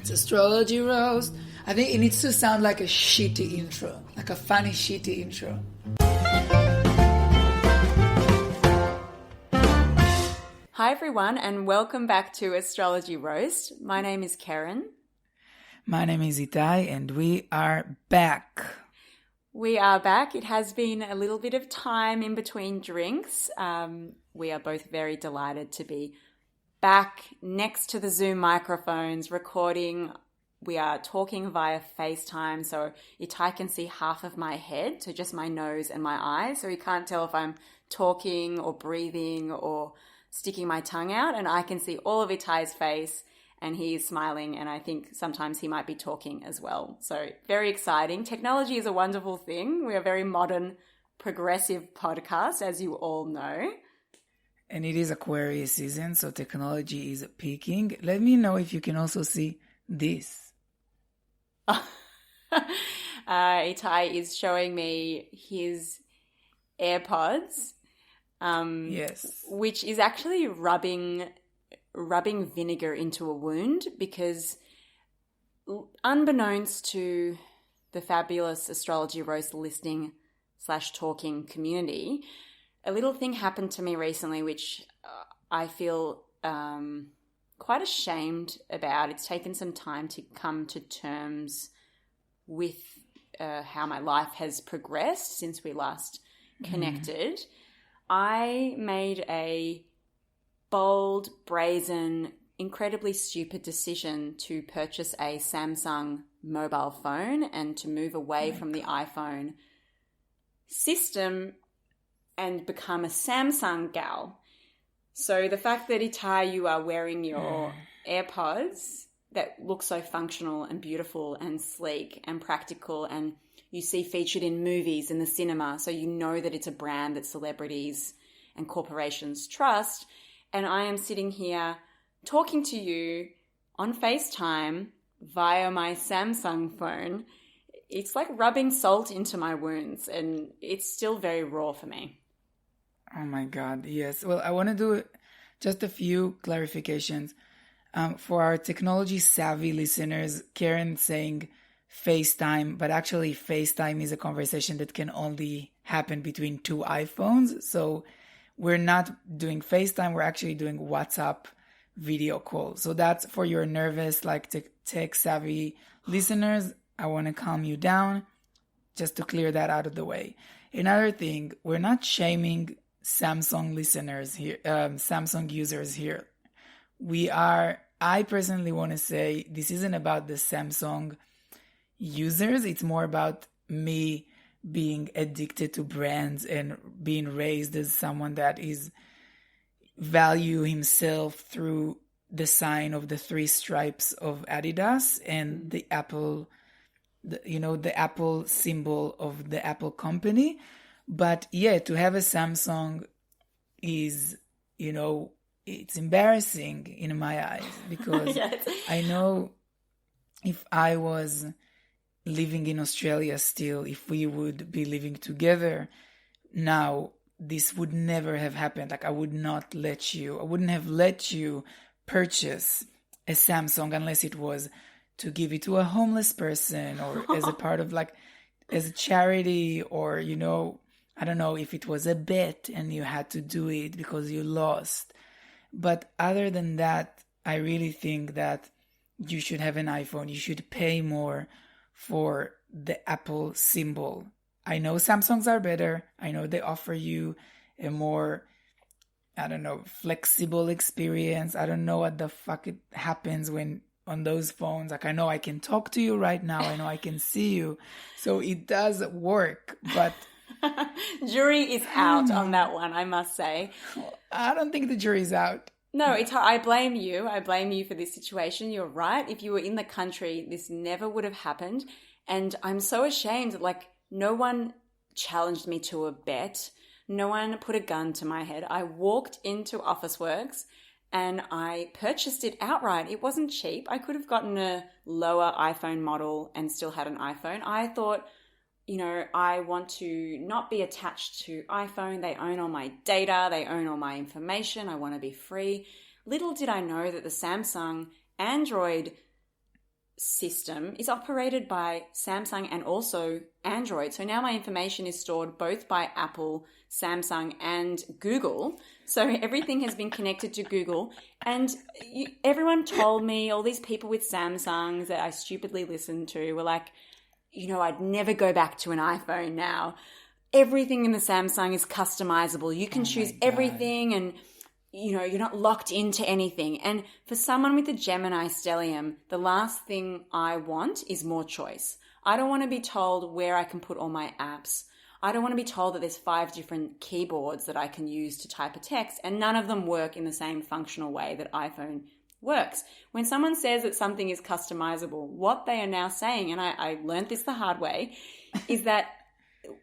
It's Astrology Roast. I think it needs to sound like a shitty intro, like a funny shitty intro. Hi everyone and welcome back to Astrology Roast. My name is Karen. My name is Itai and we are back. We are back. It has been a little bit of time in between drinks. We are both very delighted to be back next to the Zoom microphones recording. We are talking via FaceTime, so Itai can see half of my head, so just my nose and my eyes, so he can't tell if I'm talking or breathing or sticking my tongue out, and I can see all of Itai's face and he is smiling, and I think sometimes he might be talking as well. So very exciting. Technology is a wonderful thing. We are a very modern, progressive podcast, as you all know. And it is Aquarius season, so technology is peaking. Let me know if you can also see this. Itai is showing me his AirPods. Yes. Which is actually rubbing vinegar into a wound, because unbeknownst to the fabulous Astrology Roast listening / talking community, a little thing happened to me recently which I feel quite ashamed about. It's taken some time to come to terms with how my life has progressed since we last connected. I made a bold, brazen, incredibly stupid decision to purchase a Samsung mobile phone and to move away from the iPhone system and become a Samsung gal. So the fact that, Itai, you are wearing your AirPods that look so functional and beautiful and sleek and practical, and you see featured in movies in the cinema, so you know that it's a brand that celebrities and corporations trust, and I am sitting here talking to you on FaceTime via my Samsung phone. It's like rubbing salt into my wounds, and it's still very raw for me. Oh my God, yes. Well, I want to do just a few clarifications. For our technology savvy listeners, Karen saying FaceTime, but actually FaceTime is a conversation that can only happen between two iPhones. So we're not doing FaceTime, we're actually doing WhatsApp video call. So that's for your nervous, like tech savvy listeners. I want to calm you down just to clear that out of the way. Another thing, we're not shaming Samsung listeners here, Samsung users here. I personally want to say this isn't about the Samsung users. It's more about me being addicted to brands and being raised as someone that is value himself through the sign of the three stripes of Adidas and the Apple, the Apple symbol of the Apple company. But yeah, to have a Samsung is, it's embarrassing in my eyes, because Yes. I know if I was living in Australia still, if we would be living together now, this would never have happened. Like I wouldn't have let you purchase a Samsung unless it was to give it to a homeless person or as a part of as a charity, or, I don't know, if it was a bet and you had to do it because you lost. But other than that, I really think that you should have an iPhone. You should pay more for the Apple symbol. I know Samsungs are better. I know they offer you a more, flexible experience. I don't know what the fuck it happens when on those phones. Like I know I can talk to you right now. I know I can see you. So it does work, but jury is out on that one, I must say. I don't think the jury's out. No, I blame you. I blame you for this situation. You're right. If you were in the country, this never would have happened. And I'm so ashamed that no one challenged me to a bet. No one put a gun to my head. I walked into Officeworks and I purchased it outright. It wasn't cheap. I could have gotten a lower iPhone model and still had an iPhone. I thought, I want to not be attached to iPhone. They own all my data. They own all my information. I want to be free. Little did I know that the Samsung Android system is operated by Samsung and also Android. So now my information is stored both by Apple, Samsung, and Google. So everything has been connected to Google. And everyone told me, all these people with Samsungs that I stupidly listened to were like, I'd never go back to an iPhone now. Everything in the Samsung is customizable. You can choose everything, and you're not locked into anything. And for someone with a Gemini stellium, the last thing I want is more choice. I don't want to be told where I can put all my apps. I don't want to be told that there's 5 different keyboards that I can use to type a text, and none of them work in the same functional way that iPhone works. When someone says that something is customizable, what they are now saying, and I learned this the hard way, is that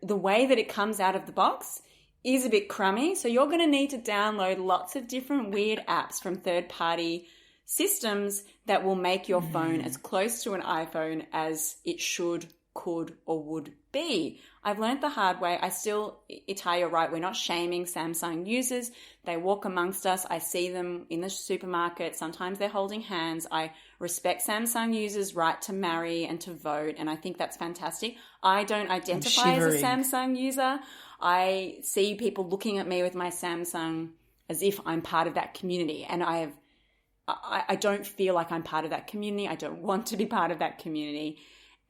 the way that it comes out of the box is a bit crummy. So you're going to need to download lots of different weird apps from third-party systems that will make your phone as close to an iPhone as it should, could, or would be. I've learned the hard way. Itai, you're right. We're not shaming Samsung users. They walk amongst us. I see them in the supermarket. Sometimes they're holding hands. I respect Samsung users' right to marry and to vote, and I think that's fantastic. I don't identify as a Samsung user. I see people looking at me with my Samsung as if I'm part of that community, and I don't feel like I'm part of that community. I don't want to be part of that community.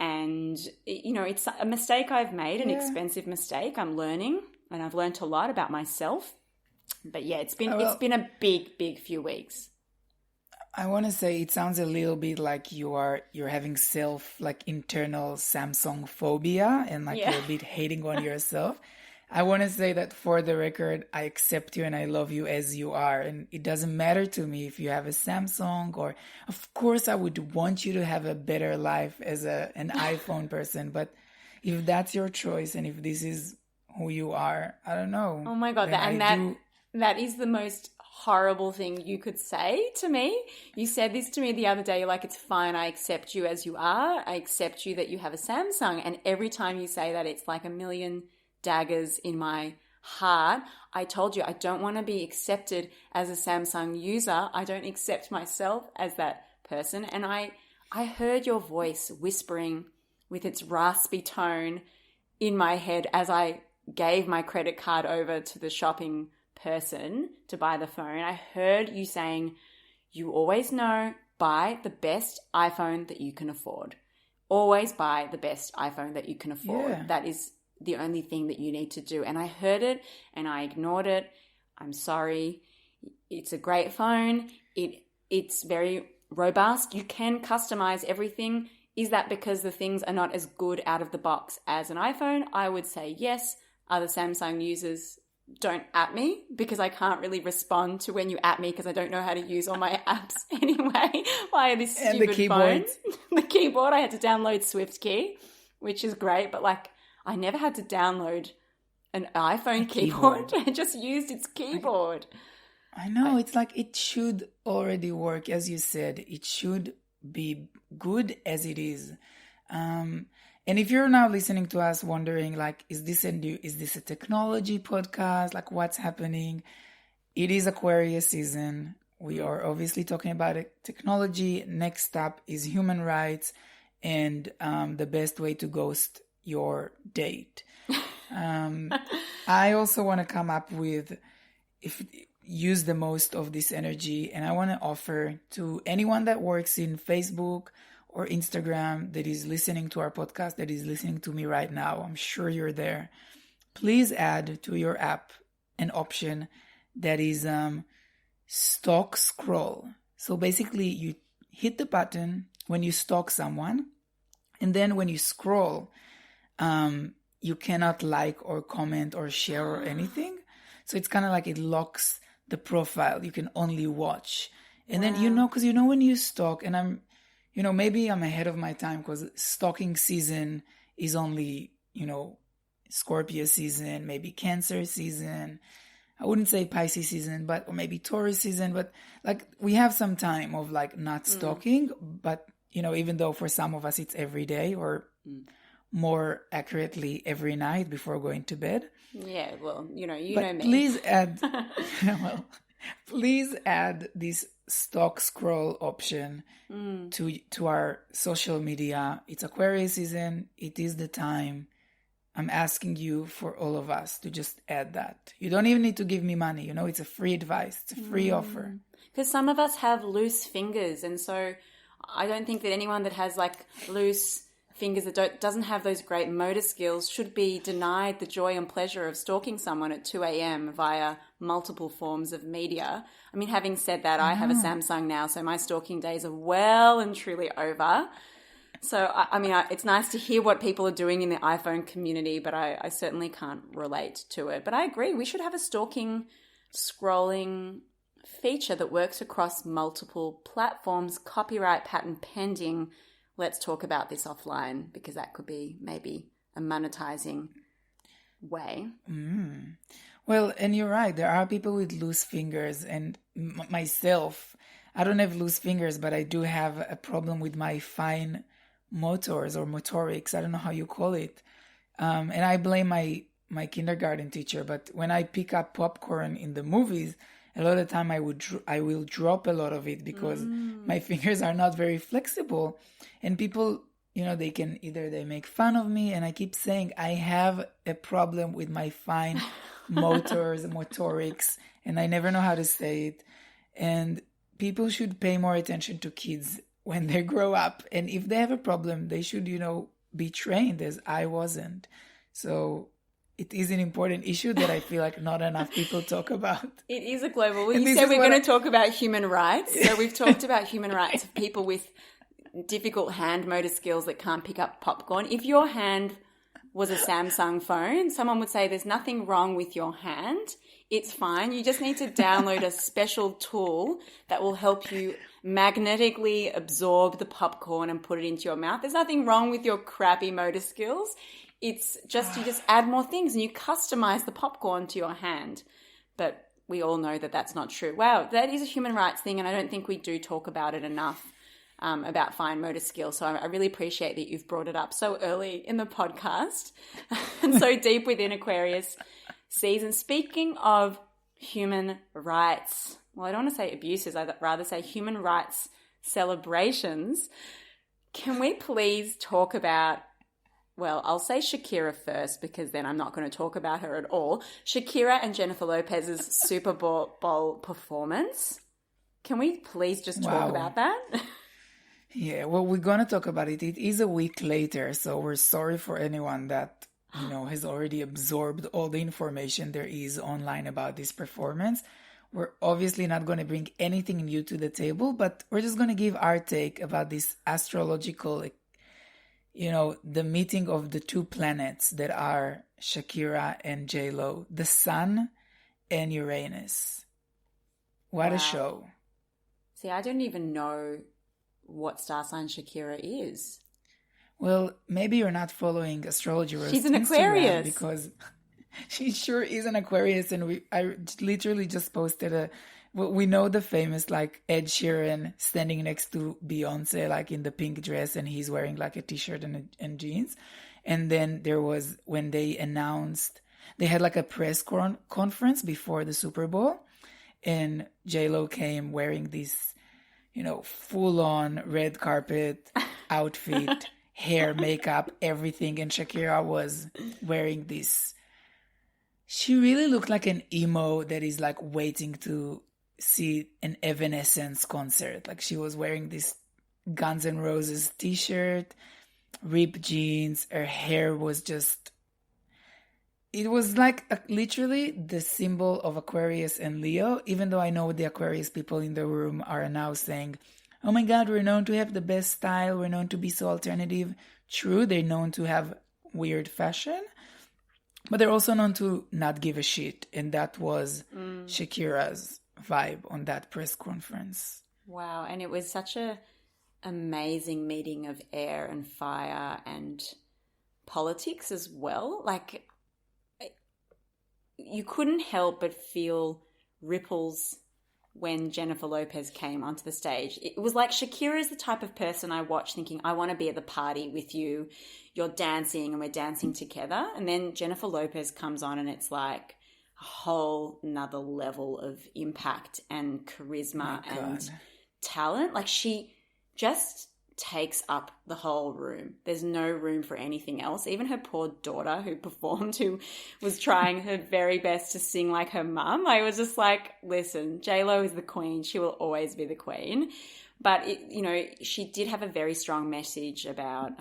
And, it's a mistake I've made, an expensive mistake. I'm learning, and I've learned a lot about myself. But yeah, it's been a big few weeks. I want to say it sounds a little bit like you're having internal Samsung phobia, and you're a bit hating on yourself. I want to say that for the record, I accept you and I love you as you are. And it doesn't matter to me if you have a Samsung, or of course I would want you to have a better life as an iPhone person. But if that's your choice and if this is who you are, I don't know. Oh my God. That is the most horrible thing you could say to me. You said this to me the other day. You're like, it's fine. I accept you as you are. I accept you that you have a Samsung. And every time you say that, it's like a million daggers in my heart. I told you I don't want to be accepted as a Samsung user. I don't accept myself as that person. And I heard your voice whispering with its raspy tone in my head as I gave my credit card over to the shopping person to buy the phone. I heard you saying, you always know, buy the best iPhone that you can afford. Always buy the best iPhone that you can afford. Yeah. That is the only thing that you need to do. And I heard it and I ignored it. I'm sorry. It's a great phone. It's very robust. You can customize everything. Is that because the things are not as good out of the box as an iPhone? I would say yes. Other Samsung users, don't at me, because I can't really respond to when you at me because I don't know how to use all my apps anyway via this stupid phone. The keyboard, I had to download SwiftKey, which is great, but I never had to download an iPhone keyboard. I just used its keyboard. I know. It's like it should already work. As you said, it should be good as it is. And if you're now listening to us wondering, is this a technology podcast? What's happening? It is Aquarius season. We are obviously talking about technology. Next up is human rights and the best way to ghost your date. I also want to come up with use the most of this energy, and I want to offer to anyone that works in Facebook or Instagram that is listening to our podcast, that is listening to me right now. I'm sure you're there. Please add to your app an option that is stalk scroll. So basically you hit the button when you stalk someone, and then when you scroll, you cannot like or comment or share or anything. So it's kind of like it locks the profile. You can only watch. And then, because when you stalk, and maybe I'm ahead of my time because stalking season is only, Scorpio season, maybe Cancer season. I wouldn't say Pisces season, or maybe Taurus season. But we have some time of not stalking. But, even though for some of us it's every day, or more accurately every night before going to bed. Yeah, well, you know me. Please add, Please add this stock scroll option to our social media. It's Aquarius season. It is the time. I'm asking you for all of us to just add that. You don't even need to give me money. It's a free advice. It's a free offer. Because some of us have loose fingers, and so I don't think that anyone that has like loose fingers that doesn't have those great motor skills should be denied the joy and pleasure of stalking someone at 2 a.m. via multiple forms of media. I mean, having said that, I have a Samsung now, so my stalking days are well and truly over. So, it's nice to hear what people are doing in the iPhone community, but I certainly can't relate to it. But I agree, we should have a stalking, scrolling feature that works across multiple platforms, copyright patent pending. Let's talk about this offline, because that could be maybe a monetizing way. Well, and you're right. There are people with loose fingers, and myself, I don't have loose fingers, but I do have a problem with my fine motors or motorics. I don't know how you call it. And I blame my kindergarten teacher. But when I pick up popcorn in the movies, a lot of the time I will drop a lot of it because my fingers are not very flexible. And people, they make fun of me, and I keep saying I have a problem with my fine motors, motorics, and I never know how to say it. And people should pay more attention to kids when they grow up. And if they have a problem, they should, be trained, as I wasn't. So it is an important issue that I feel like not enough people talk about. It is a global. Well, you said we're going to talk about human rights. So we've talked about human rights of people with difficult hand motor skills that can't pick up popcorn. If your hand was a Samsung phone, someone would say there's nothing wrong with your hand. It's fine. You just need to download a special tool that will help you magnetically absorb the popcorn and put it into your mouth. There's nothing wrong with your crappy motor skills. It's just, you just add more things and you customize the popcorn to your hand. But we all know that that's not true. Wow, that is a human rights thing, and I don't think we do talk about it enough. About fine motor skills. So I really appreciate that you've brought it up so early in the podcast and so deep within Aquarius season. Speaking of human rights, well, I don't want to say abuses, I'd rather say human rights celebrations. Can we please talk about, well, I'll say Shakira first, because then I'm not going to talk about her at all. Shakira and Jennifer Lopez's Super Bowl performance. Can we please just talk about that? Yeah, well, we're going to talk about it. It is a week later, so we're sorry for anyone that, has already absorbed all the information there is online about this performance. We're obviously not going to bring anything new to the table, but we're just going to give our take about this astrological, the meeting of the two planets that are Shakira and Jlo, the Sun and Uranus. What a show. See, I don't even know what star sign Shakira is. Well, maybe you're not following Astrology Roast. She's an Aquarius. Because she sure is an Aquarius, and I literally just posted we know the famous like Ed Sheeran standing next to Beyonce like in the pink dress, and he's wearing like a t-shirt and jeans. And then there was when they announced, they had like a press conference before the Super Bowl, and J-Lo came wearing this full-on red carpet outfit, hair, makeup, everything. And Shakira was wearing this. She really looked like an emo that is like waiting to see an Evanescence concert. Like she was wearing this Guns N' Roses t-shirt, ripped jeans. Her hair was just... It was like literally the symbol of Aquarius and Leo, even though I know the Aquarius people in the room are now saying, oh my God, we're known to have the best style. We're known to be so alternative. True, they're known to have weird fashion, but they're also known to not give a shit. And that was Shakira's vibe on that press conference. Wow. And it was such a amazing meeting of air and fire and politics as well. Like, you couldn't help but feel ripples when Jennifer Lopez came onto the stage. It was like Shakira is the type of person I watch thinking, I want to be at the party with you. You're dancing and we're dancing together. And then Jennifer Lopez comes on and it's like, whole nother level of impact and charisma My and God. talent. Like, she just takes up the whole room. There's no room for anything else. Even her poor daughter who performed, who was trying her very best to sing like her mum, I was just like, listen, J-Lo is the queen. She will always be the queen. But, she did have a very strong message about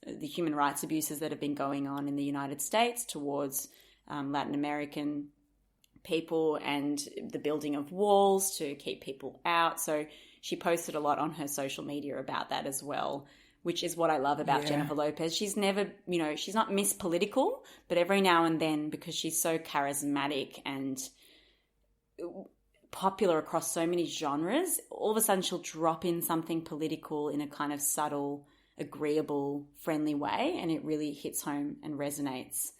the human rights abuses that have been going on in the United States towards Latin American people and the building of walls to keep people out. So she posted a lot on her social media about that as well, which is what I love about Jennifer Lopez. She's never, she's not Miss Political, but every now and then, because she's so charismatic and popular across so many genres, all of a sudden she'll drop in something political in a kind of subtle, agreeable, friendly way, and it really hits home and resonates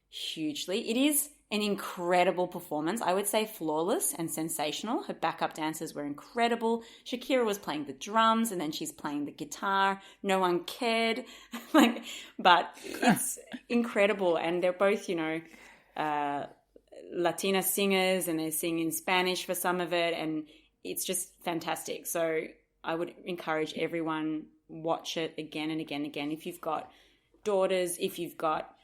hugely. It is an incredible performance. I would say flawless and sensational. Her backup dancers were incredible. Shakira was playing the drums and then she's playing the guitar. No one cared. But it's incredible. And they're both, Latina singers, and they sing in Spanish for some of it. And it's just fantastic. So I would encourage everyone, watch it again and again and again. If you've got daughters, if you've got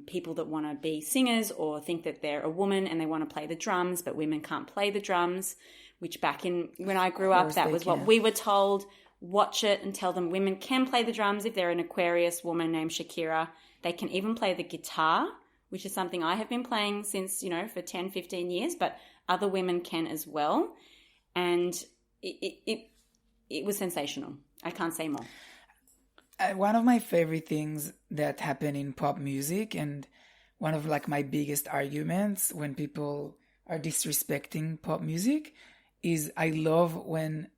people that want to be singers or think that they're a woman and they want to play the drums, but women can't play the drums, which back in when I grew up, that was what we were told. Watch it and tell them women can play the drums. If they're an Aquarius woman named Shakira, they can even play the guitar, which is something I have been playing since, for 10, 15 years, but other women can as well. And it was sensational. I can't say more. One of my favorite things that happen in pop music, and one of my biggest arguments when people are disrespecting pop music, is I love when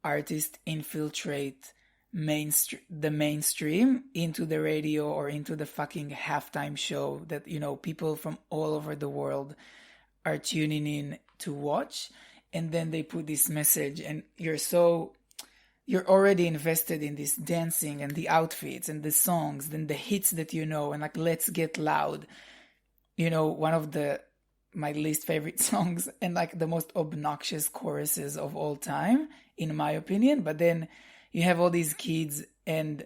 artists infiltrate the mainstream into the radio or into the fucking halftime show that people from all over the world are tuning in to watch, and then they put this message, and you're already invested in this dancing and the outfits and the songs, then the hits that and Let's Get Loud. One of my least favorite songs and the most obnoxious choruses of all time, in my opinion. But then you have all these kids and,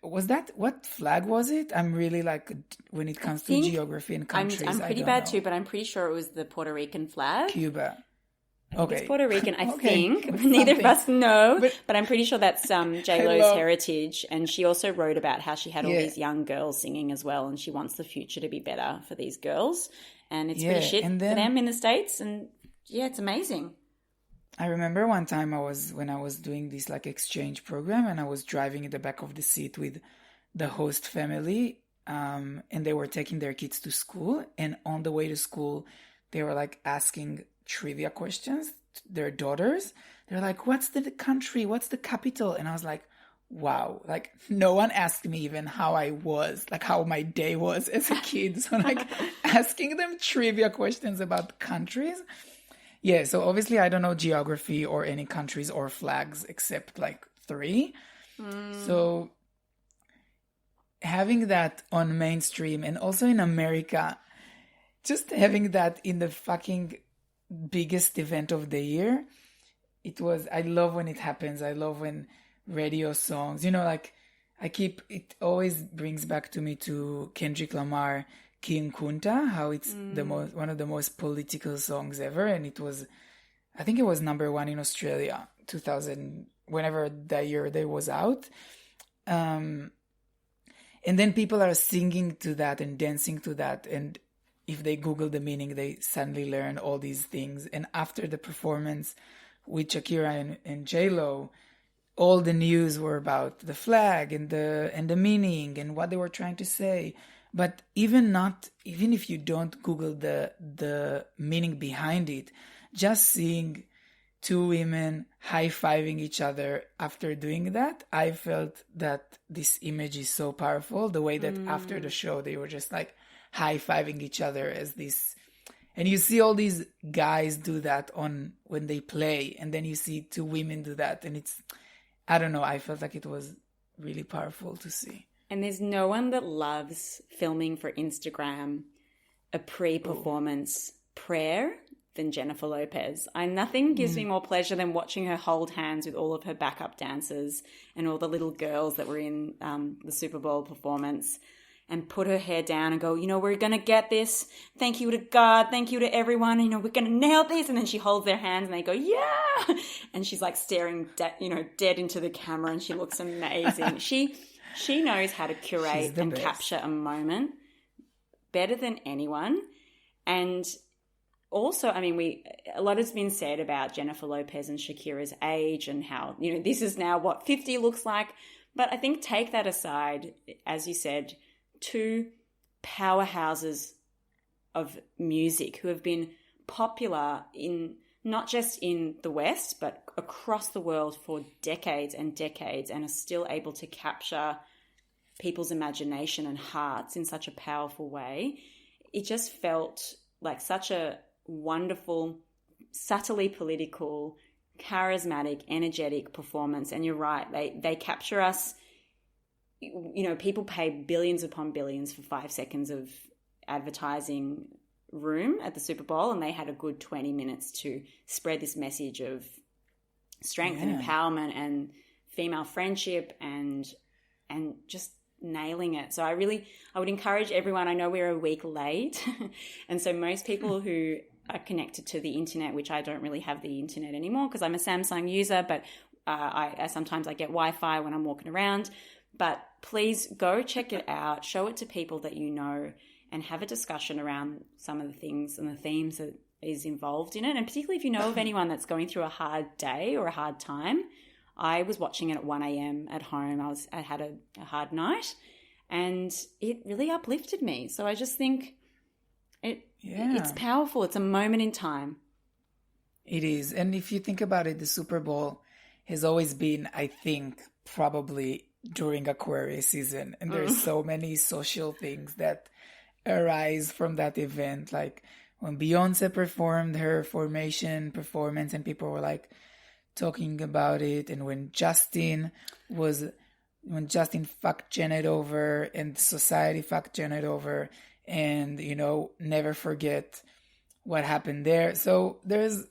what flag was it? I'm really when it comes to geography and countries. I'm pretty bad too, but I'm pretty sure it was the Puerto Rican flag. Cuba. Okay. It's Puerto Rican, I think. Neither of us know, but I'm pretty sure that's J-Lo's heritage. And she also wrote about how she had all these young girls singing as well, and she wants the future to be better for these girls. And it's pretty shit for them in the States. And it's amazing. I remember one time when I was doing this exchange program, and I was driving in the back of the seat with the host family, and they were taking their kids to school. And on the way to school, they were asking trivia questions to their daughters. They're like, what's the country? What's the capital? And I was like, wow, no one asked me even how I was, how my day was as a kid. So asking them trivia questions about countries. Yeah, so obviously I don't know geography or any countries or flags except 3. So having that on mainstream, and also in America, just having that in the fucking biggest event of the year, I love when it happens. I love when radio songs, it always brings back to me to Kendrick Lamar, King Kunta, how it's one of the most political songs ever. And I think it was number 1 in Australia, 2000, whenever that year they was out. And then people are singing to that and dancing to that. And if they Google the meaning, they suddenly learn all these things. And after the performance with Shakira and J-Lo, all the news were about the flag and the meaning and what they were trying to say. But even if you don't Google the meaning behind it, just seeing 2 women high-fiving each other after doing that, I felt that this image is so powerful. The way that after the show, they were just high-fiving each other as this. And you see all these guys do that when they play, and then you see 2 women do that. And I don't know, I felt like it was really powerful to see. And there's no one that loves filming for Instagram a pre-performance prayer than Jennifer Lopez. Nothing gives me more pleasure than watching her hold hands with all of her backup dancers and all the little girls that were in the Super Bowl performance, and put her hair down and go, we're going to get this. Thank you to God. Thank you to everyone. We're going to nail this. And then she holds their hands and they go, yeah. And she's like staring, dead into the camera, and she looks amazing. She knows how to curate and capture a moment better than anyone. And also, a lot has been said about Jennifer Lopez and Shakira's age and how, this is now what 50 looks like. But I think take that aside, as you said, two powerhouses of music who have been popular in not just in the West, but across the world for decades and decades, and are still able to capture people's imagination and hearts in such a powerful way. It just felt like such a wonderful, subtly political, charismatic, energetic performance. And you're right, they capture us. People pay billions upon billions for 5 seconds of advertising room at the Super Bowl, and they had a good 20 minutes to spread this message of strength and empowerment and female friendship and just nailing it. So I would encourage everyone. I know we're a week late and so most people who are connected to the internet, which I don't really have the internet anymore because I'm a Samsung user, but sometimes I get Wi-Fi when I'm walking around. But please go check it out, show it to people that you know, and have a discussion around some of the things and the themes that is involved in it. And particularly if you know of anyone that's going through a hard day or a hard time. I was watching it at 1 a.m. at home. I had a hard night, and it really uplifted me. So I just think it's powerful. It's a moment in time. It is. And if you think about it, the Super Bowl has always been, I think, probably during Aquarius season. And there's so many social things that arise from that event. Like when Beyonce performed her Formation performance and people were like talking about it. And when Justin fucked Janet over and society fucked Janet over, and, never forget what happened there. So there's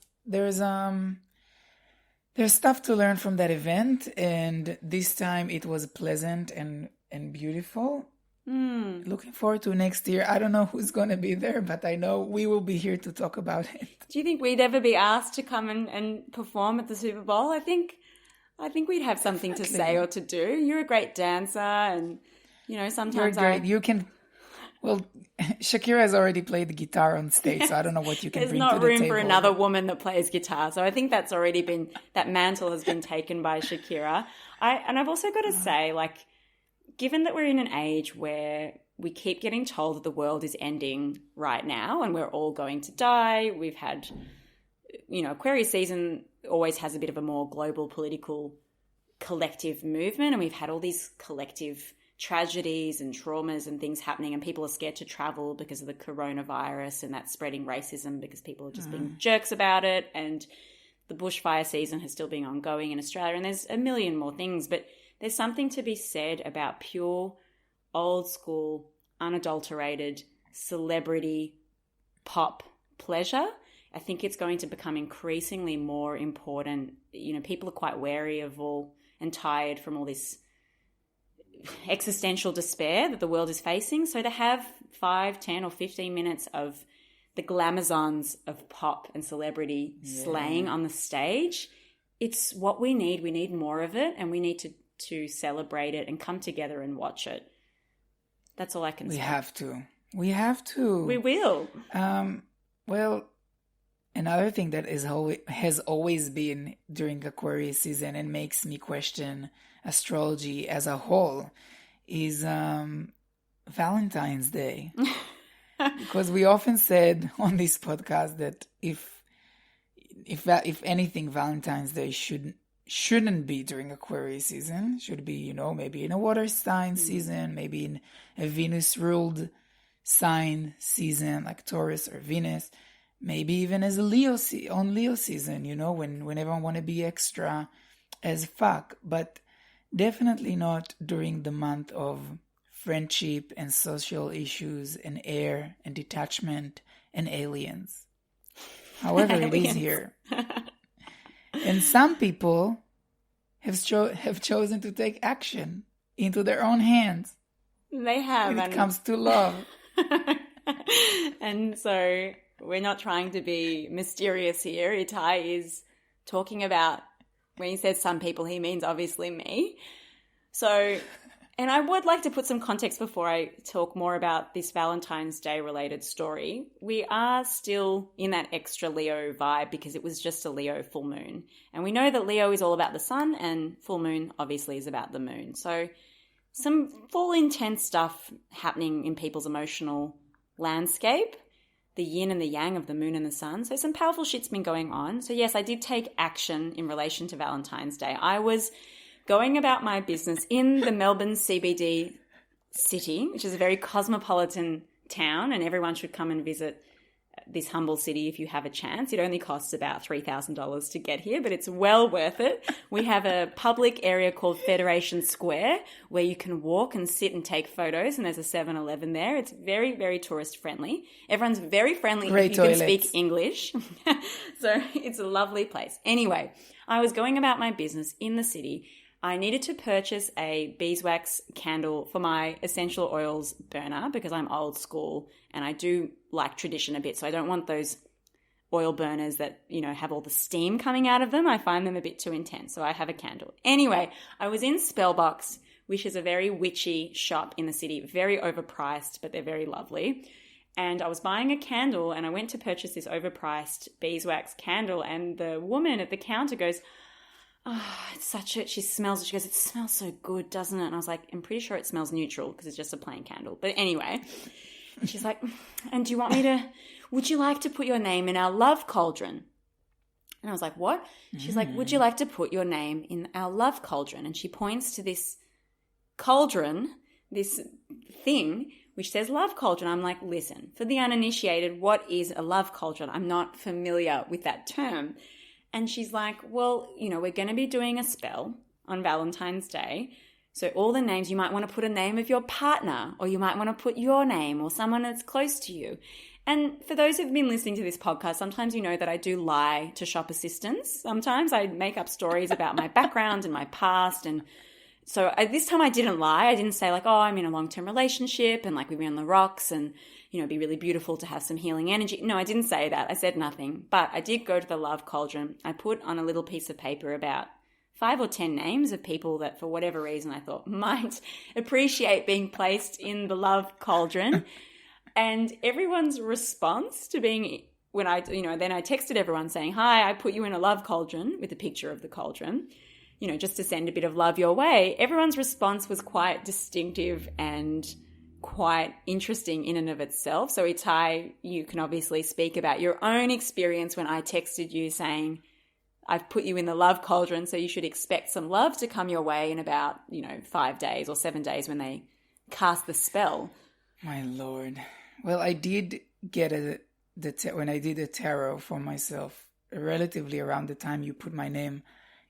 stuff to learn from that event, and this time it was pleasant and beautiful. Looking forward to next year. I don't know who's going to be there, but I know we will be here to talk about it. Do you think we'd ever be asked to come and perform at the Super Bowl? I think we'd have something to say or to do. You're a great dancer, and sometimes you're great. You can. Well, Shakira has already played the guitar on stage, so I don't know what you can bring to the table. There's not room for another woman that plays guitar. So I think that's already been, that mantle has been taken by Shakira. I've also got to say, given that we're in an age where we keep getting told that the world is ending right now and we're all going to die, we've had, Aquarius season always has a bit of a more global political collective movement, and we've had all these collective tragedies and traumas and things happening, and people are scared to travel because of the coronavirus, and that's spreading racism because people are just being jerks about it, and the bushfire season has still been ongoing in Australia, and there's a million more things. But there's something to be said about pure, old school, unadulterated celebrity pop pleasure. I think it's going to become increasingly more important. People are quite wary of and tired from all this existential despair that the world is facing. So to have 5, 10 or 15 minutes of the glamazons of pop and celebrity slaying on the stage, it's what we need. We need more of it, and we need to celebrate it and come together and watch it. That's all I can say. We have to. We will. Well, another thing that has always been during Aquarius season and makes me question astrology as a whole is Valentine's Day. Because we often said on this podcast that if anything, Valentine's Day shouldn't be during Aquarius season. Should be, maybe in a water sign season, maybe in a Venus ruled sign season like Taurus or Venus, maybe even as a Leo season, when everyone want to be extra as fuck. But definitely not during the month of friendship and social issues and air and detachment and aliens. However, it is here. And some people have chosen to take action into their own hands. They have. When it comes to love. And so we're not trying to be mysterious here. Itai is talking about, when he says some people, he means obviously me. So, and I would like to put some context before I talk more about this Valentine's Day related story. We are still in that extra Leo vibe because it was just a Leo full moon. And we know that Leo is all about the sun and full moon obviously is about the moon. So some full intense stuff happening in people's emotional landscape, the yin and the yang of the moon and the sun. So some powerful shit's been going on. So yes, I did take action in relation to Valentine's Day. I was going about my business in the Melbourne CBD city, which is a very cosmopolitan town, and everyone should come and visit this humble city if you have a chance. It only costs about $3,000 to get here, but it's well worth it. We have a public area called Federation Square where you can walk and sit and take photos, and there's a 7-Eleven there. It's very, very tourist friendly. Everyone's very friendly if you can speak English. So it's a lovely place. Anyway, I was going about my business in the city. I needed to purchase a beeswax candle for my essential oils burner because I'm old school and I do like tradition a bit. So I don't want those oil burners that, you know, have all the steam coming out of them. I find them a bit too intense. So I have a candle. Anyway, I was in Spellbox, which is a very witchy shop in the city, very overpriced, but they're very lovely. And I was buying a candle and I went to purchase this overpriced beeswax candle, and the woman at the counter goes, "Oh, it's such a," she smells it. She goes, "It smells so good, doesn't it?" And I was like, "I'm pretty sure it smells neutral because it's just a plain candle." But anyway, she's like, "And do you want me to, would you like to put your name in our love cauldron?" And I was like, "What?" She's like, "Would you like to put your name in our love cauldron?" And she points to this cauldron, this thing, which says love cauldron. I'm like, listen, for the uninitiated, what is a love cauldron? I'm not familiar with that term. And she's like, "Well, you know, we're going to be doing a spell on Valentine's Day. So all the names, you might want to put a name of your partner, or you might want to put your name or someone that's close to you." And for those who've been listening to this podcast, sometimes you know that I do lie to shop assistants. Sometimes I make up stories about my background and my past. And so this time I didn't lie. I didn't say like, "Oh, I'm in a long-term relationship and like we've been on the rocks and, you know, it'd be really beautiful to have some healing energy." No, I didn't say that. I said nothing. But I did go to the love cauldron. I put on a little piece of paper about 5 or 10 names of people that for whatever reason I thought might appreciate being placed in the love cauldron. And everyone's response to being, when I, you know, then I texted everyone saying, "Hi, I put you in a love cauldron," with a picture of the cauldron, you know, just to send a bit of love your way. Everyone's response was quite distinctive and quite interesting in and of itself. So Itai, you can obviously speak about your own experience when I texted you saying, "I've put you in the love cauldron, so you should expect some love to come your way in about, you know, 5 days or 7 days when they cast the spell." My Lord. Well, I did get when I did a tarot for myself, relatively around the time you put my name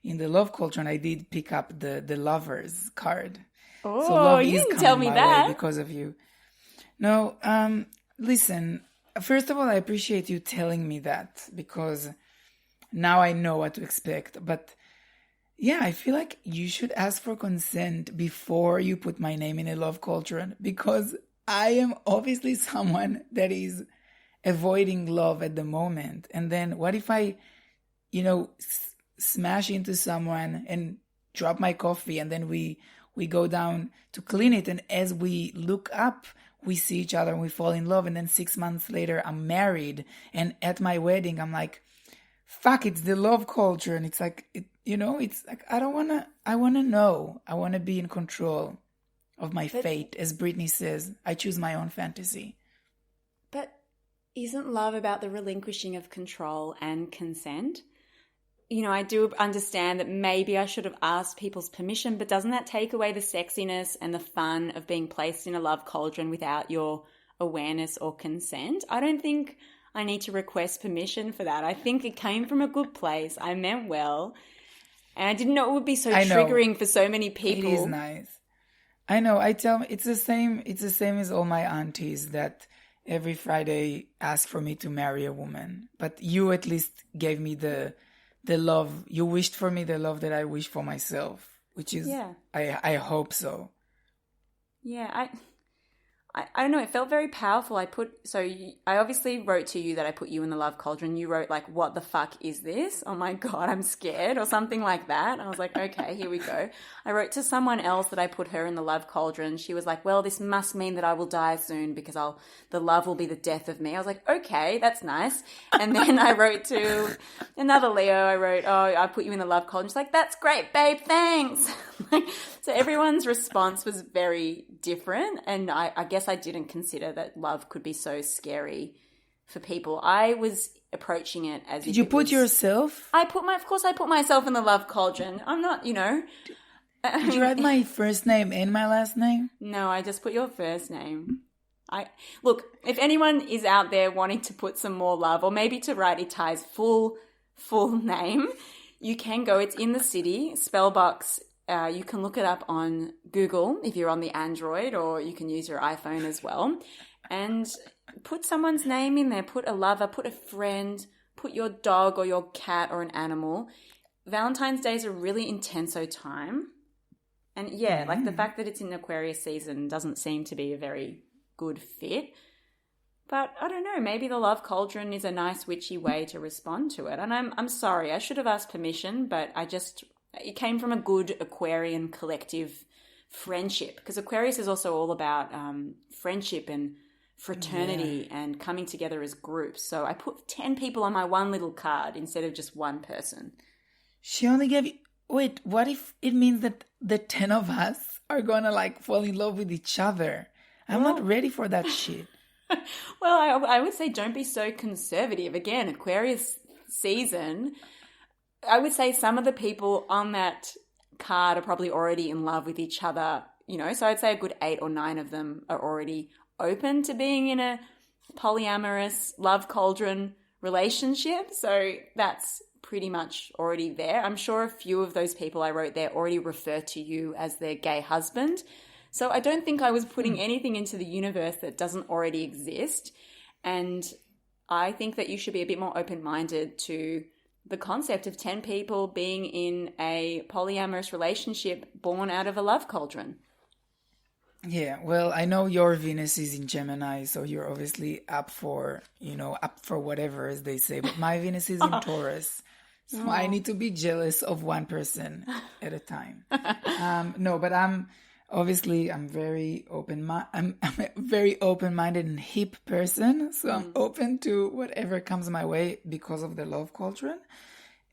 in the love cauldron, I did pick up the lovers card. Oh, so love you is didn't coming tell me my that. way because of you. No, listen, first of all, I appreciate you telling me that because now I know what to expect. But yeah, I feel like you should ask for consent before you put my name in a love cauldron, because I am obviously someone that is avoiding love at the moment. And then what if I, you know, smash into someone and drop my coffee, and then we go down to clean it, and as we look up, we see each other and we fall in love, and then 6 months later I'm married, and at my wedding I'm like, fuck, it's the love culture. And it's like, it's like, I want to know. I want to be in control of my fate. As Britney says, I choose my own fantasy. But isn't love about the relinquishing of control and consent? You know, I do understand that maybe I should have asked people's permission, but doesn't that take away the sexiness and the fun of being placed in a love cauldron without your awareness or consent? I don't think I need to request permission for that. I think it came from a good place. I meant well. And I didn't know it would be so triggering for so many people. It is nice. I know. It's the same. It's the same as all my aunties that every Friday ask for me to marry a woman. But you at least gave me the love. You wished for me the love that I wish for myself, which is Yeah. I hope so. Yeah, I don't know. It felt very powerful. I obviously wrote to you that I put you in the love cauldron. You wrote like, "What the fuck is this? Oh my God, I'm scared," or something like that. I was like, okay, here we go. I wrote to someone else that I put her in the love cauldron. She was like, "Well, this must mean that I will die soon because the love will be the death of me." I was like, okay, that's nice. And then I wrote to another Leo. I wrote, "Oh, I put you in the love cauldron." She's like, "That's great, babe. Thanks." So everyone's response was very different, and I guess I didn't consider that love could be so scary for people. I was approaching it as Did you put yourself? Of course I put myself in the love cauldron. I'm not, Did you write my first name and my last name? No, I just put your first name. Look, if anyone is out there wanting to put some more love, or maybe to write Itai's full name, you can go. It's in the city, Spellbox. You can look it up on Google if you're on the Android, or you can use your iPhone as well. And put someone's name in there. Put a lover, put a friend, put your dog or your cat or an animal. Valentine's Day is a really intenso time. And yeah, like the fact that it's in Aquarius season doesn't seem to be a very good fit. But I don't know, maybe the love cauldron is a nice witchy way to respond to it. And I'm sorry, I should have asked permission, but it came from a good Aquarian collective friendship, because Aquarius is also all about friendship and fraternity and coming together as groups. So I put 10 people on my one little card instead of just one person. She only gave you... Wait, what if it means that the 10 of us are gonna like fall in love with each other? I'm not ready for that shit. Well, I would say don't be so conservative. Again, Aquarius season... I would say some of the people on that card are probably already in love with each other, so I'd say a good 8 or 9 of them are already open to being in a polyamorous love cauldron relationship. So that's pretty much already there. I'm sure a few of those people I wrote there already refer to you as their gay husband. So I don't think I was putting anything into the universe that doesn't already exist. And I think that you should be a bit more open-minded to the concept of 10 people being in a polyamorous relationship born out of a love cauldron. Yeah, well, I know your Venus is in Gemini, so you're obviously up for whatever, as they say. But my Venus is in Taurus, so I need to be jealous of one person at a time. No, but I'm very I'm a very open-minded and hip person, so I'm open to whatever comes my way because of the love cauldron,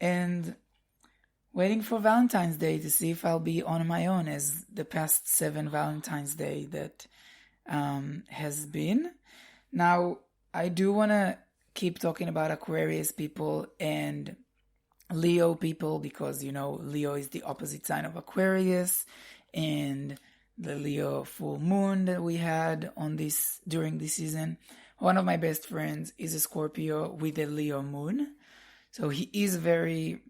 and waiting for Valentine's Day to see if I'll be on my own as the past 7 Valentine's Day that has been. Now, I do want to keep talking about Aquarius people and Leo people because, Leo is the opposite sign of Aquarius, and the Leo full moon that we had during this season. One of my best friends is a Scorpio with a Leo moon. So he is very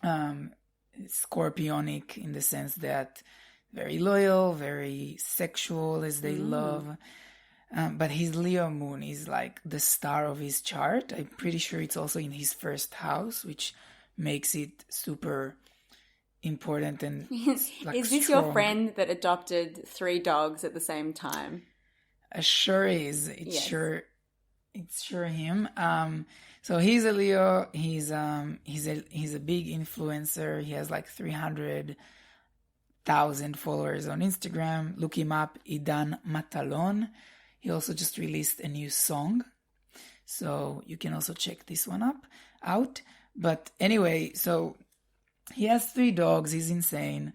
scorpionic in the sense that very loyal, very sexual as they love. But his Leo moon is like the star of his chart. I'm pretty sure it's also in his first house, which makes it super important and like is this strong. Your friend that adopted 3 dogs at the same time? Sure is. It's sure him. So he's a Leo. He's a big influencer. He has like 300,000 followers on Instagram. Look him up, Idan Matalon. He also just released a new song, so you can also check this one out. But anyway, so he has 3 dogs. He's insane,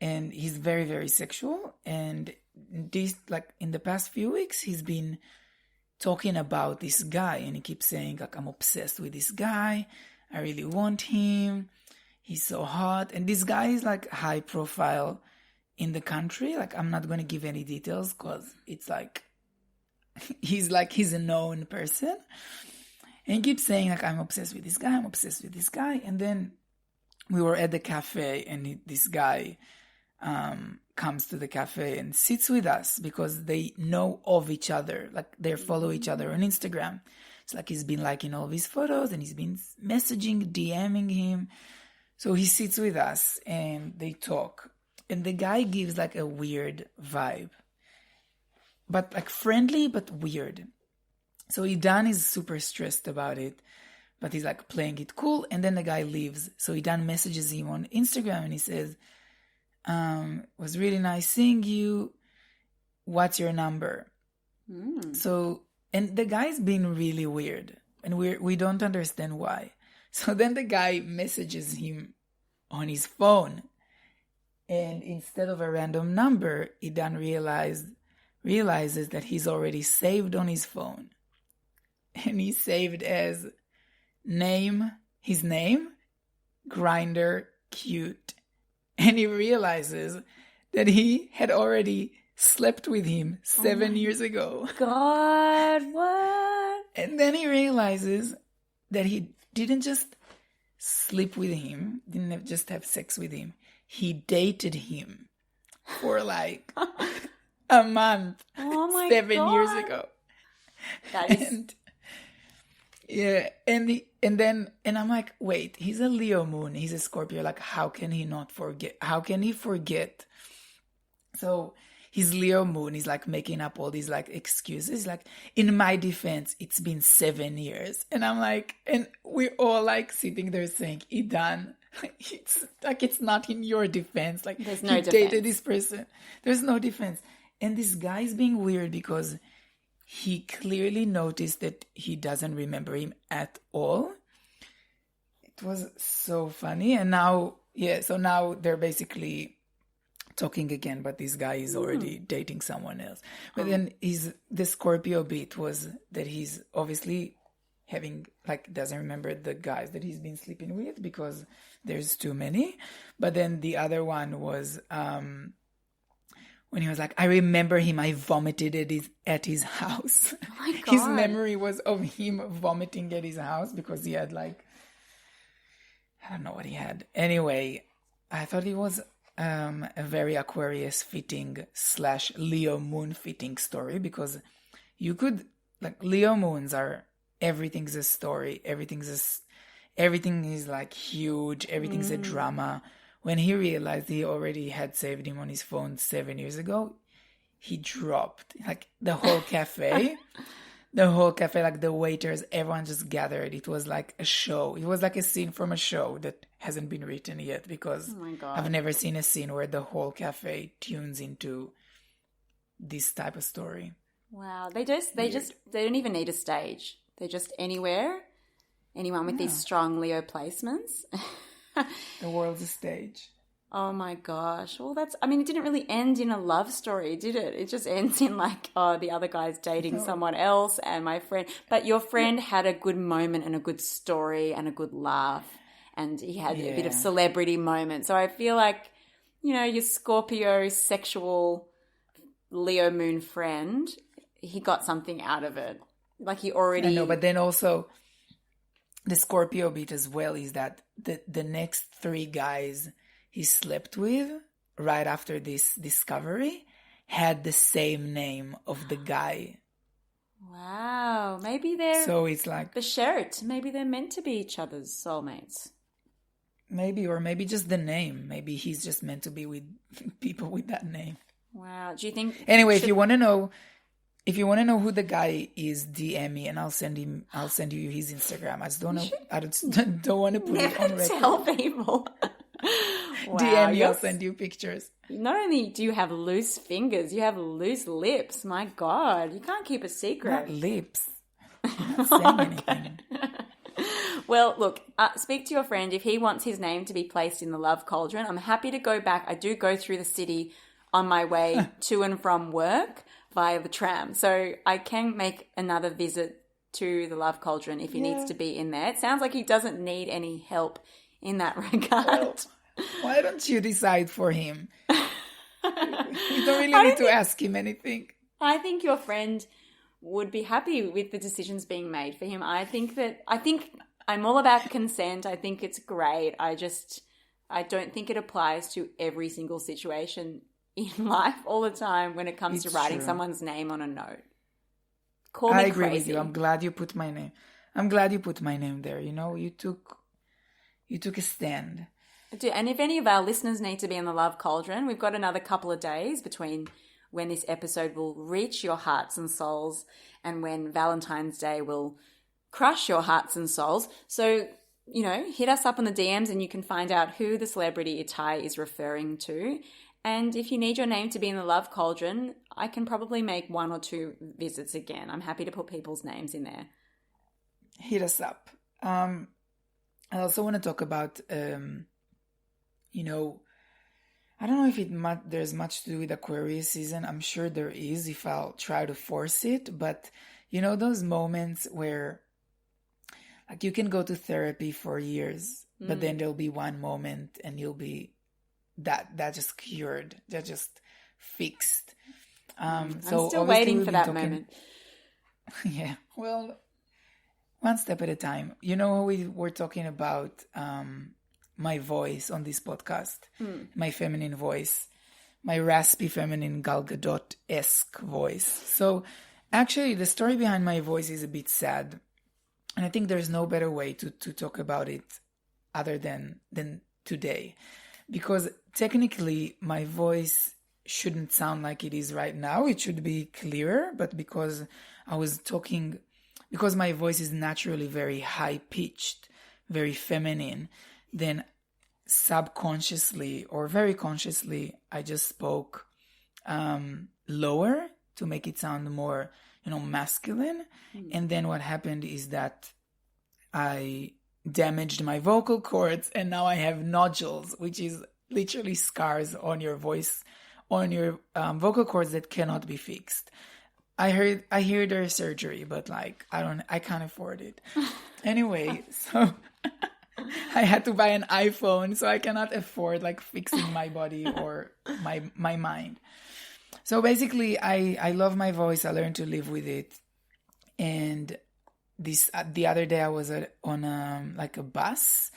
and he's very, very sexual. And in the past few weeks, he's been talking about this guy, and he keeps saying like, I'm obsessed with this guy. I really want him. He's so hot. And this guy is like high profile in the country. Like, I'm not going to give any details because it's like, he's a known person. And he keeps saying like, I'm obsessed with this guy. I'm obsessed with this guy. And then we were at the cafe, and this guy comes to the cafe and sits with us because they know of each other. Like they follow each other on Instagram. It's like he's been liking all of his photos and he's been messaging, DMing him. So he sits with us and they talk. And the guy gives like a weird vibe. But like friendly, but weird. So Idan is super stressed about it. But he's like playing it cool. And then the guy leaves. So Idan messages him on Instagram and he says, was really nice seeing you. What's your number? So, and the guy's been really weird. And we don't understand why. So then the guy messages him on his phone. And instead of a random number, Idan realizes that he's already saved on his phone. And he saved as his name, Grinder, cute. And he realizes that he had already slept with him 7 years ago. God, what? And then he realizes that he didn't just sleep with him, didn't just have sex with him. He dated him for like a month. Oh my 7 God. years ago. That is... And I'm like, wait, he's a Leo moon, he's a Scorpio. Like, how can he not forget? How can he forget? So his Leo moon is like making up all these like excuses. Like, in my defense, it's been 7 years. And I'm like, and we're all like sitting there saying, Idan, it's not in your defense. Like, there's no he defense. dated this person. There's no defense. And this guy's being weird because he clearly noticed that he doesn't remember him at all. It was so funny. And now, so now they're basically talking again, but this guy is already dating someone else. But then the Scorpio bit was that he's obviously doesn't remember the guys that he's been sleeping with because there's too many. But then the other one was when he was like, I remember him, I vomited at his house. Oh my God. His memory was of him vomiting at his house because he had I don't know what he had. Anyway, I thought it was a very Aquarius fitting / Leo moon fitting story because you could, Leo moons are, everything's a story, everything is like huge, everything's a drama. When he realized he already had saved him on his phone 7 years ago, he dropped. The whole cafe, the waiters, everyone just gathered. It was like a show. It was like a scene from a show that hasn't been written yet because oh my God. I've never seen a scene where the whole cafe tunes into this type of story. Wow. They don't even need a stage. They're just anywhere. Anyone with these strong Leo placements. The world's a stage. Oh my gosh. Well, it didn't really end in a love story, did it? It just ends in the other guy's dating someone else and my friend. But your friend had a good moment and a good story and a good laugh. And he had a bit of celebrity moment. So I feel like, your Scorpio sexual Leo moon friend, he got something out of it. He already... I know, but then also... The Scorpio bit as well is that the next 3 guys he slept with right after this discovery had the same name of the guy. Wow. Maybe they're... So it's like... the shirt. Maybe they're meant to be each other's soulmates. Maybe, or maybe just the name. Maybe he's just meant to be with people with that name. Wow. Do you think... Anyway, if you want to know who the guy is, DM me and I'll send you his Instagram. I just don't want to put it on record. Tell people. Wow, DM me, I'll send you pictures. Not only do you have loose fingers, you have loose lips. My God, you can't keep a secret. Not lips. I'm not saying anything. Well, look, speak to your friend. If he wants his name to be placed in the love cauldron, I'm happy to go back. I do go through the city on my way to and from work via the tram. So I can make another visit to the love cauldron if he needs to be in there. It sounds like he doesn't need any help in that regard. Well, why don't you decide for him? You don't really need to ask him anything. I think your friend would be happy with the decisions being made for him. I think I'm all about consent. I think it's great. I just I don't think it applies to every single situation in life all the time when it comes to writing someone's name on a note. Call me I agree crazy. with you. I'm glad you put my name. I'm glad you put my name there. You know, you took a stand. And if any of our listeners need to be in the love cauldron, we've got another couple of days between when this episode will reach your hearts and souls and when Valentine's Day will crush your hearts and souls. So, you know, hit us up on the DMs and you can find out who the celebrity Itai is referring to. And if you need your name to be in the love cauldron, I can probably make 1 or 2 visits again. I'm happy to put people's names in there. Hit us up. I also want to talk about, you know, I don't know if there's much to do with Aquarius season. I'm sure there is if I'll try to force it. But, you know, those moments where, like, you can go to therapy for years, but then there'll be one moment and you'll be that just cured, that just fixed. I'm so still waiting for that moment. Yeah, well, one step at a time. You know, we were talking about my voice on this podcast, my feminine voice, my raspy feminine Gal Gadot-esque voice. So actually, the story behind my voice is a bit sad. And I think there's no better way to talk about it other than today. Because technically, my voice shouldn't sound like it is right now. It should be clearer. But because my voice is naturally very high-pitched, very feminine, then subconsciously or very consciously, I just spoke lower to make it sound more, you know, masculine. And then what happened is that I damaged my vocal cords and now I have nodules, which is literally scars on your voice, on your vocal cords that cannot be fixed. I hear there's surgery, but like I can't afford it. Anyway, so I had to buy an iPhone, so I cannot afford like fixing my body or my mind. So basically, I love my voice. I learned to live with it. And the other day I was on a bus,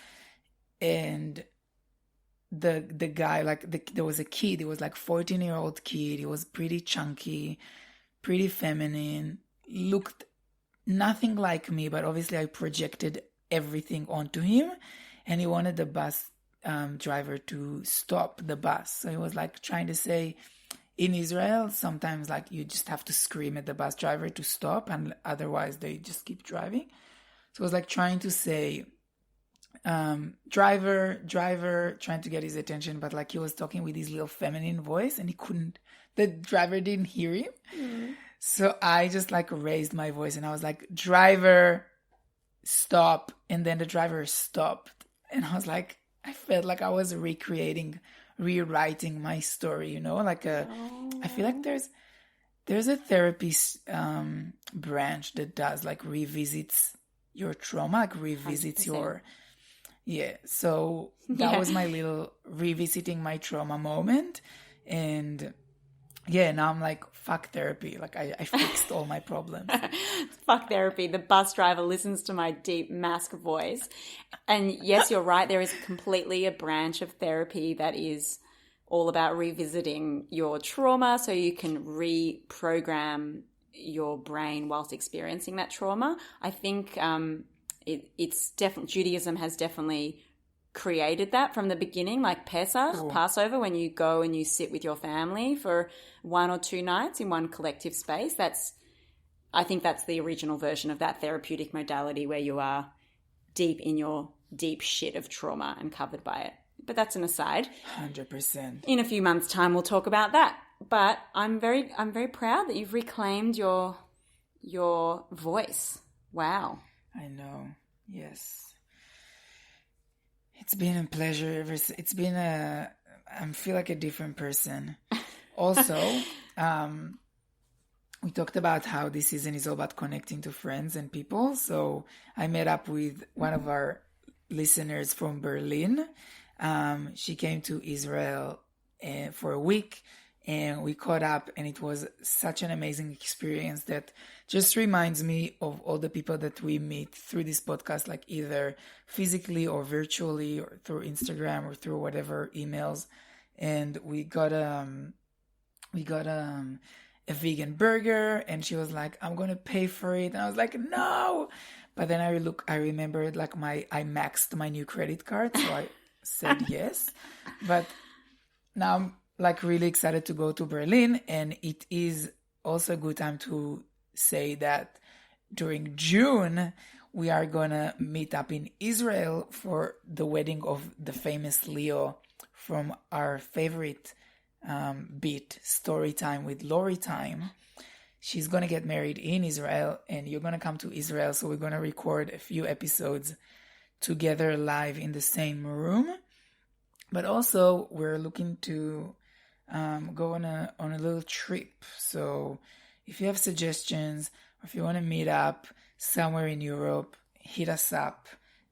and the guy, there was a kid. It was like 14-year-old kid. He was pretty chunky, pretty feminine, looked nothing like me, but obviously I projected everything onto him, and he wanted the bus driver to stop the bus. So he was like trying to say, in Israel, sometimes like you just have to scream at the bus driver to stop, and otherwise they just keep driving. So it was like trying to say, driver, trying to get his attention, but like he was talking with his little feminine voice and the driver didn't hear him. So I just like raised my voice and I was like, driver, stop. And then the driver stopped. And I was like, I felt like I was rewriting my story, you know, like I feel like there's a therapy branch that does like revisits your trauma, like revisits 100%. So that was my little revisiting my trauma moment. And yeah, now I'm like, fuck therapy. Like I fixed all my problems. Fuck therapy. The bus driver listens to my deep mask voice. And yes, you're right. There is completely a branch of therapy that is all about revisiting your trauma so you can reprogram your brain whilst experiencing that trauma. I think it's definitely, Judaism has definitely created that from the beginning, like Pesach, Passover, when you go and you sit with your family for 1 or 2 nights in one collective space. I think that's the original version of that therapeutic modality where you are deep in your deep shit of trauma and covered by it. But that's an aside. 100%. In a few months' time, we'll talk about that. But I'm very proud that you've reclaimed your voice. Wow. I know. Yes. It's been a pleasure. I feel like a different person. Also, we talked about how this season is all about connecting to friends and people. So I met up with one of our listeners from Berlin. She came to Israel for a week, and we caught up, and it was such an amazing experience that just reminds me of all the people that we meet through this podcast, like either physically or virtually or through Instagram or through whatever emails. And we got a vegan burger, and she was like, I'm gonna pay for it, and I was like, no. But then I remembered like I maxed my new credit card, so I said yes. But now I'm like really excited to go to Berlin, and it is also a good time to say that during June we are gonna meet up in Israel for the wedding of the famous Leo from our favorite beat, Story Time with Lori Time. She's gonna get married in Israel, and you're gonna come to Israel, so we're gonna record a few episodes together live in the same room. But also we're looking to go on a little trip. So if you have suggestions, or if you want to meet up somewhere in Europe, hit us up,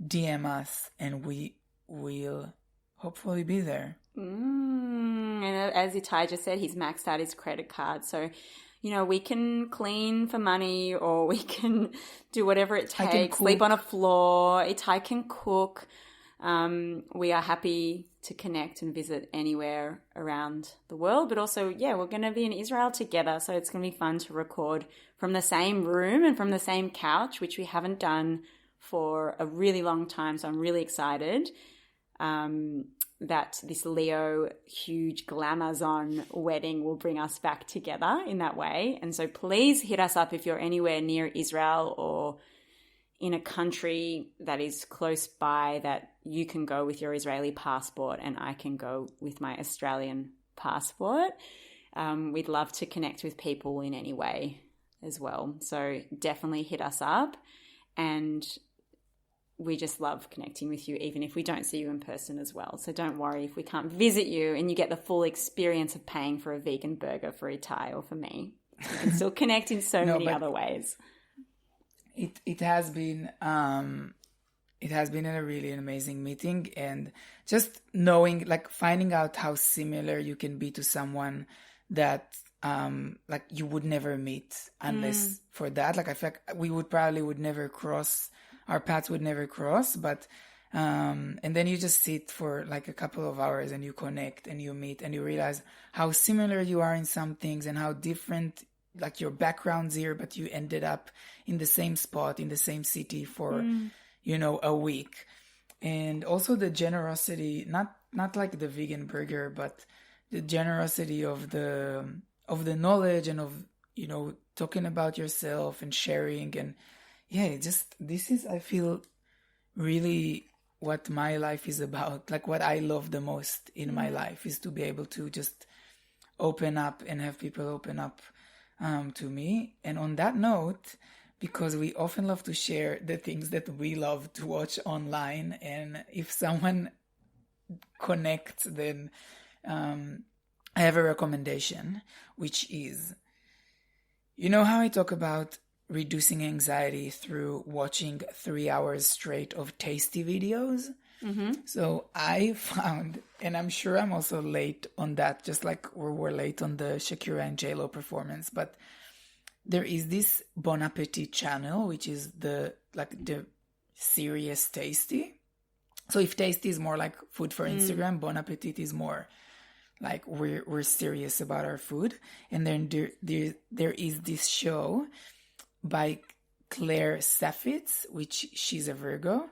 DM us, and we will hopefully be there. And as Itai just said, he's maxed out his credit card. So, we can clean for money, or we can do whatever it takes. Sleep on a floor. Itai can cook. We are happy to connect and visit anywhere around the world. But also, we're going to be in Israel together. So it's going to be fun to record from the same room and from the same couch, which we haven't done for a really long time. So I'm really excited that this Leo huge glamazon wedding will bring us back together in that way. And so please hit us up if you're anywhere near Israel or in a country that is close by, that you can go with your Israeli passport and I can go with my Australian passport. We'd love to connect with people in any way as well. So definitely hit us up, and we just love connecting with you, even if we don't see you in person as well. So don't worry if we can't visit you and you get the full experience of paying for a vegan burger for Itai or for me. We can still connect in so many other ways. It has been a really amazing meeting, and just knowing, like, finding out how similar you can be to someone that like you would never meet unless for that. Like I feel like we would never cross, our paths would never cross, but and then you just sit for like a couple of hours and you connect and you meet and you realize how similar you are in some things and how different like your background's here, but you ended up in the same spot, in the same city for, a week. And also the generosity, not like the vegan burger, but the generosity of the knowledge and of, talking about yourself and sharing. And this is, I feel, really what my life is about. Like what I love the most in my life is to be able to just open up and have people open up to me. And on that note, because we often love to share the things that we love to watch online, and if someone connects, then I have a recommendation, which is, how I talk about reducing anxiety through watching 3 hours straight of tasty videos? So I found, and I'm sure I'm also late on that, just like we're late on the Shakira and Jlo performance, but there is this Bon Appetit channel, which is the serious Tasty. So if Tasty is more like food for Instagram, Bon Appetit is more like we're serious about our food. And then there is this show by Claire Saffitz, which she's a Virgo,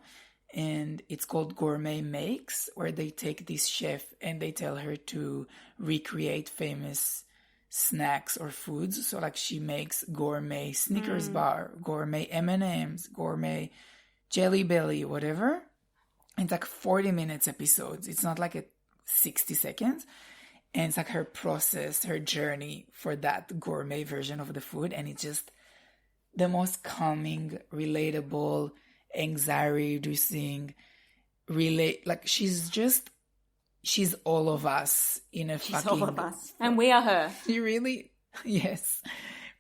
and it's called Gourmet Makes, where they take this chef and they tell her to recreate famous snacks or foods. So like she makes gourmet Snickers bar, gourmet M&Ms, gourmet Jelly Belly, whatever. And it's like 40 minutes episodes. It's not like 60 seconds. And it's like her process, her journey for that gourmet version of the food. And it's just the most calming, relatable, anxiety reducing, like she's all of us in a She's fucking... all of us. And we are her. You really, yes,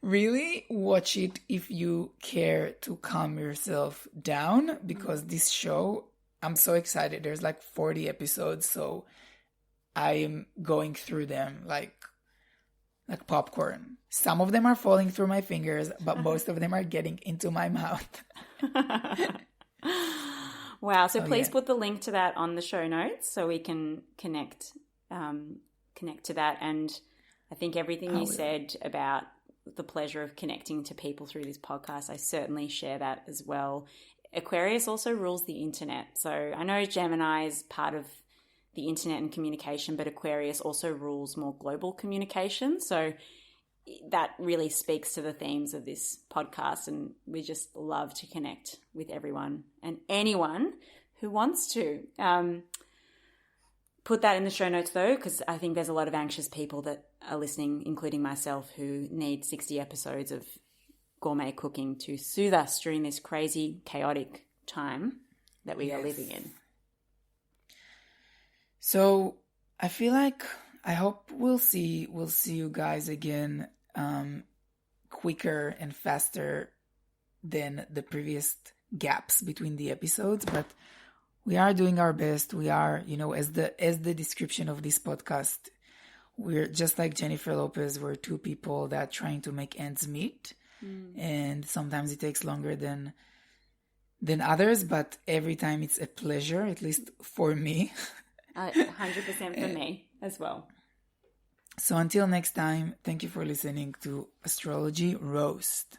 really watch it if you care to calm yourself down, because this show, I'm so excited. There's like 40 episodes, so I'm going through them like like popcorn. Some of them are falling through my fingers, but most of them are getting into my mouth. Wow. So please put the link to that on the show notes so we can connect to that. And I think everything you said about the pleasure of connecting to people through this podcast, I certainly share that as well. Aquarius also rules the internet. So I know Gemini is part of the internet and communication, but Aquarius also rules more global communication. So that really speaks to the themes of this podcast, and we just love to connect with everyone and anyone who wants to. Put that in the show notes though, because I think there's a lot of anxious people that are listening, including myself, who need 60 episodes of gourmet cooking to soothe us during this crazy, chaotic time that we are living in. So I feel like I hope we'll see you guys again quicker and faster than the previous gaps between the episodes, but we are doing our best. We are, as the description of this podcast, we're just like Jennifer Lopez. We're two people that are trying to make ends meet, and sometimes it takes longer than others, but every time it's a pleasure, at least for me. 100% for me as well. So until next time, thank you for listening to Astrology Roast.